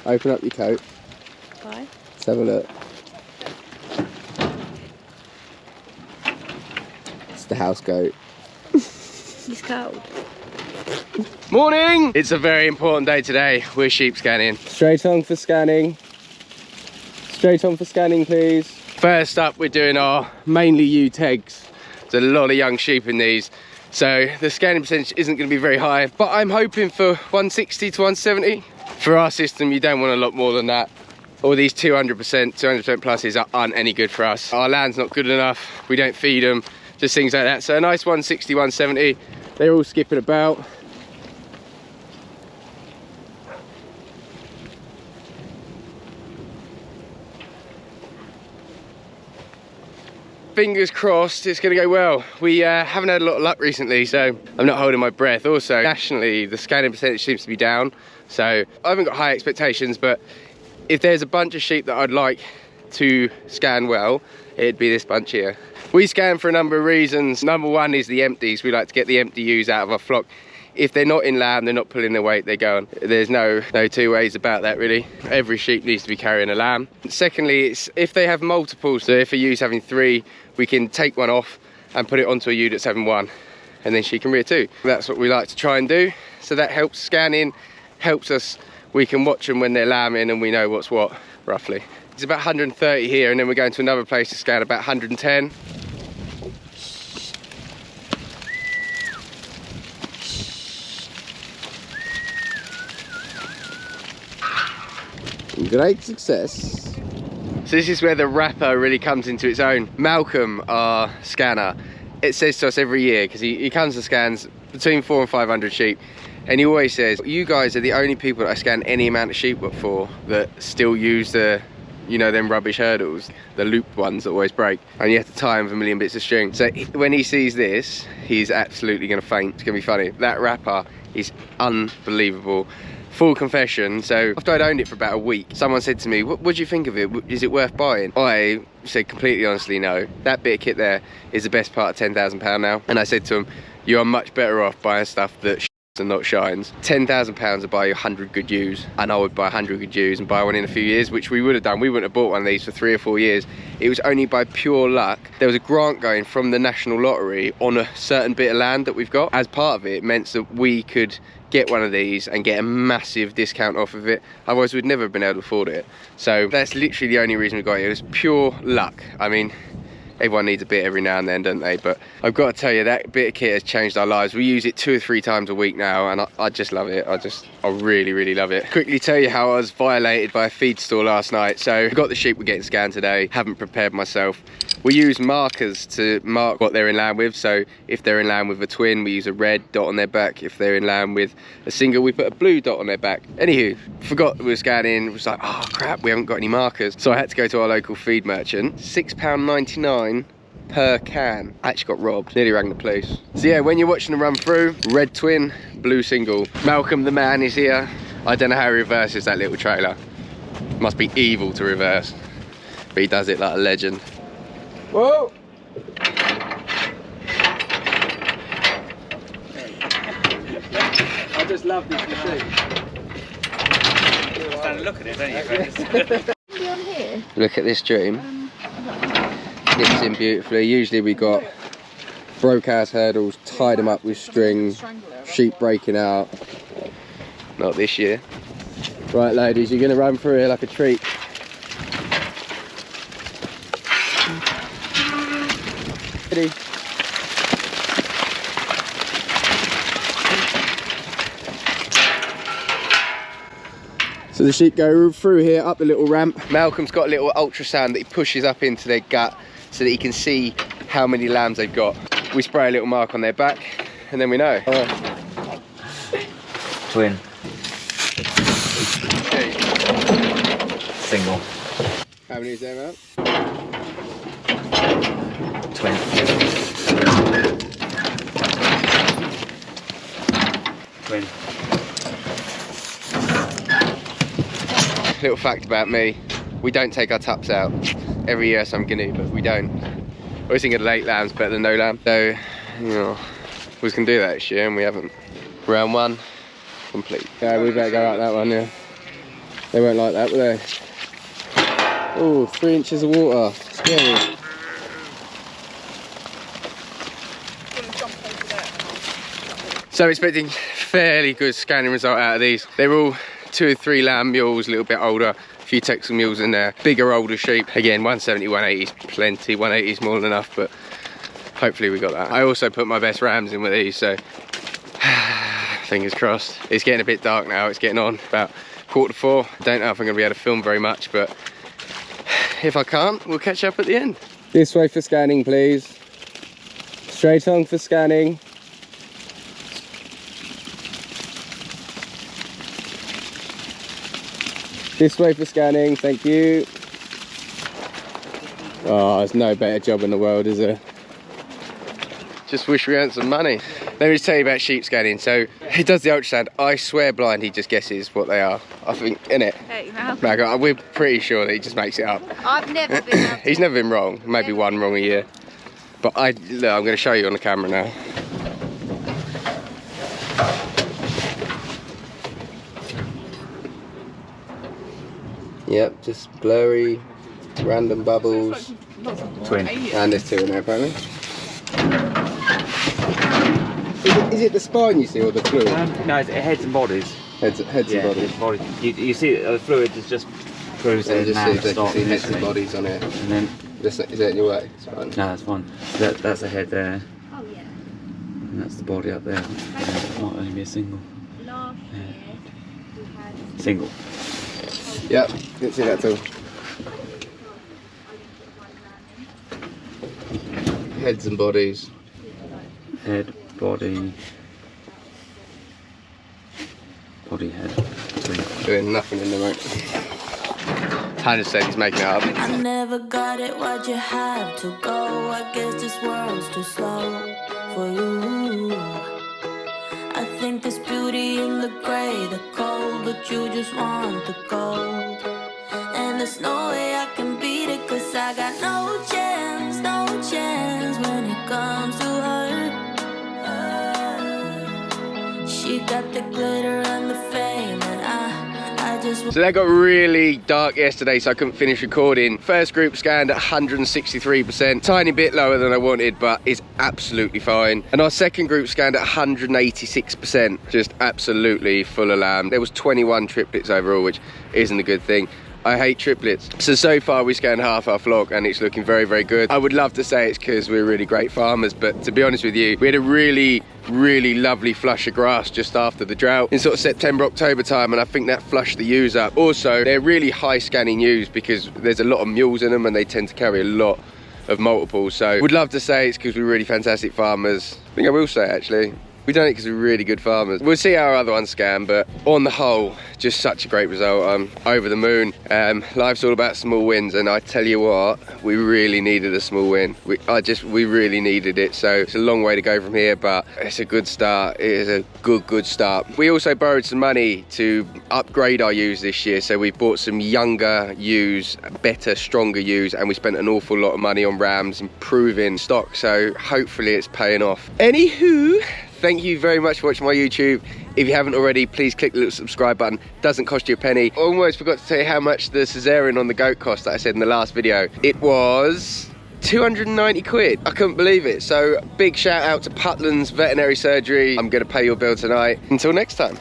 Open up your coat. Why? Let's have a look. It's the house goat. It's cold. Morning! It's a very important day today. We're sheep scanning. Straight on for scanning. Straight on for scanning, please. First up, we're doing our mainly ewe tegs. There's a lot of young sheep in these, so the scanning percentage isn't going to be very high, but I'm hoping for 160 to 170. For our system, you don't want a lot more than that. All these 200%, 200% pluses aren't any good for us. Our land's not good enough, we don't feed them, just things like that. So a nice 160, 170, they're all skipping about. Fingers crossed it's going to go well. We haven't had a lot of luck recently, so I'm not holding my breath. Also, nationally, the scanning percentage seems to be down, so I haven't got high expectations, but if there's a bunch of sheep that I'd like to scan well, it'd be this bunch here. We scan for a number of reasons. Number one is the empties. We like to get the empty ewes out of our flock. If they're not in lamb, they're not pulling their weight, they're going. There's no two ways about that, really. Every sheep needs to be carrying a lamb. Secondly, it's if they have multiples, so if a ewe's having 3, we can take one off and put it onto a ewe that's having 1, and then she can rear 2. That's what we like to try and do. So that helps scanning, helps us, we can watch them when they're lambing and we know what's what, roughly. It's about 130 here, and then we're going to another place to scan about 110. Great success. So this is where the wrapper really comes into its own. Malcolm, our scanner, it says to us every year, because he comes and scans between 400 and 500 sheep, and he always says, you guys are the only people that I scan any amount of sheep for that still use the, you know, them rubbish hurdles, the looped ones that always break, and you have to tie them with a million bits of string. So when he sees this, he's absolutely going to faint. It's going to be funny. That wrapper is unbelievable. Full confession, so after I'd owned it for about a week, someone said to me, what do you think of it? Is it worth buying? I said completely honestly no. That bit of kit there is the best part of £10,000 now. And I said to him, you are much better off buying stuff that and not shines. £10,000 to buy you 100 good ewes, and I would buy 100 good ewes and buy one in a few years, which we would have done. We wouldn't have bought one of these for 3 or 4 years. It was only by pure luck. There was a grant going from the National Lottery on a certain bit of land that we've got. As part of it meant that we could get one of these and get a massive discount off of it. Otherwise we'd never have been able to afford it. So that's literally the only reason we got it. It was pure luck. I mean, everyone needs a bit every now and then, don't they? But I've got to tell you, that bit of kit has changed our lives. We use it 2 or 3 times a week now, and I just love it. I really, really love it. Quickly tell you how I was violated by a feed store last night. So we've got the sheep we're getting scanned today. Haven't prepared myself. We use markers to mark what they're in lamb with. So if they're in lamb with a twin, we use a red dot on their back. If they're in lamb with a single, we put a blue dot on their back. Anywho, forgot we were scanning. It was like, oh crap, we haven't got any markers. So I had to go to our local feed merchant. £6.99 per can. I actually got robbed. Nearly rang the police. So yeah, when you're watching the run through, red twin, blue single. Malcolm the man is here. I don't know how he reverses that little trailer. Must be evil to reverse, but he does it like a legend. Whoa! I just love this machine. Stand and look at it, don't you? Look at this stream. Nips in beautifully. Usually we got broke ass hurdles, tied them up with string, sheep breaking out. Not this year. Right ladies, you're gonna run through here like a treat. Ready? So the sheep go through here, up the little ramp. Malcolm's got a little ultrasound that he pushes up into their gut so that he can see how many lambs they've got. We spray a little mark on their back and then we know. Twin. Single. How many is there, Mal? Twin. Twin. Little fact about me, we don't take our tups out. Every year some guinea, but we don't. I always think of late lambs better than no lamb. So, you know, we was gonna do that this year and we haven't. Round 1, complete. Yeah, we better go out that one, yeah. They won't like that, will they? Oh, 3 inches of water. Scary. So I'm expecting fairly good scanning result out of these. They're all 2 or 3 lamb mules, a little bit older, a few Texel mules in there, bigger older sheep. Again, 170, 180 is plenty, 180 is more than enough, but hopefully we got that. I also put my best rams in with these, so fingers crossed. It's getting a bit dark now, it's getting on about 3:45. Don't know if I'm gonna be able to film very much, but if I can't, we'll catch up at the end. This way for scanning, please. Straight on for scanning. This way for scanning, thank you. Oh, there's no better job in the world, is there? Just wish we earned some money. Let me just tell you about sheep scanning. So he does the ultrasound. I swear blind he just guesses what they are. I think, innit? Hey, Mal. Like, we're pretty sure that he just makes it up. I've never been able to. He's never been wrong. Maybe one wrong a year. But look, I'm going to show you on the camera now. Yep, just blurry, random bubbles. Twin. And there's 2 in there apparently. Is it the spine you see or the fluid? No, it's heads and bodies. Heads and bodies. Bodies. You see the fluid is just proves And there's just see now if they can start see heads and missing. bodies on it. And then, Is that in your way? It's fine. no, that's one. That's a head there. Oh, yeah. And that's the body up there. It might only be a single. Last year, we had. Single. Yep, didn't see that at all. Heads and bodies. Head, body. Body, head. Twin. Doing nothing in the mate. 100% he's making it up. I never got it, why'd you have to go? I guess this world's too slow for you. I think there's beauty in the grey, the cold, but you just want the gold. And there's no way I can beat it, cause I got no chance when it comes to her. She got the glitter and the fame, and I just... So that got really dark yesterday, so I couldn't finish recording. First group scanned at 163%, tiny bit lower than I wanted, but is absolutely fine. And our second group scanned at 186%, just absolutely full of lamb. There was 21 triplets overall, which isn't a good thing. I hate triplets. So far we scanned half our flock and it's looking very, very good. I would love to say it's because we're really great farmers, but to be honest with you, we had a really lovely flush of grass just after the drought in sort of September, October time, and I think that flushed the ewes up. Also, they're really high scanning ewes because there's a lot of mules in them and they tend to carry a lot of multiples. So would love to say it's because we're really fantastic farmers. I think I will say actually. We done it because we're really good farmers. We'll see how our other ones scan, but on the whole, just such a great result. I'm over the moon. Life's all about small wins, and I tell you what, we really needed a small win. We really needed it. So it's a long way to go from here, but it's a good start. It is a good start. We also borrowed some money to upgrade our ewes this year, so we bought some younger ewes, better, stronger ewes, and we spent an awful lot of money on rams, improving stock. So hopefully it's paying off. Anywho, thank you very much for watching my YouTube. If you haven't already, please click the little subscribe button. Doesn't cost you a penny. Almost forgot to tell you how much the cesarean on the goat cost that I said in the last video. It was 290 quid. I couldn't believe it. So big shout out to Putland's Veterinary Surgery. I'm gonna pay your bill tonight. Until next time.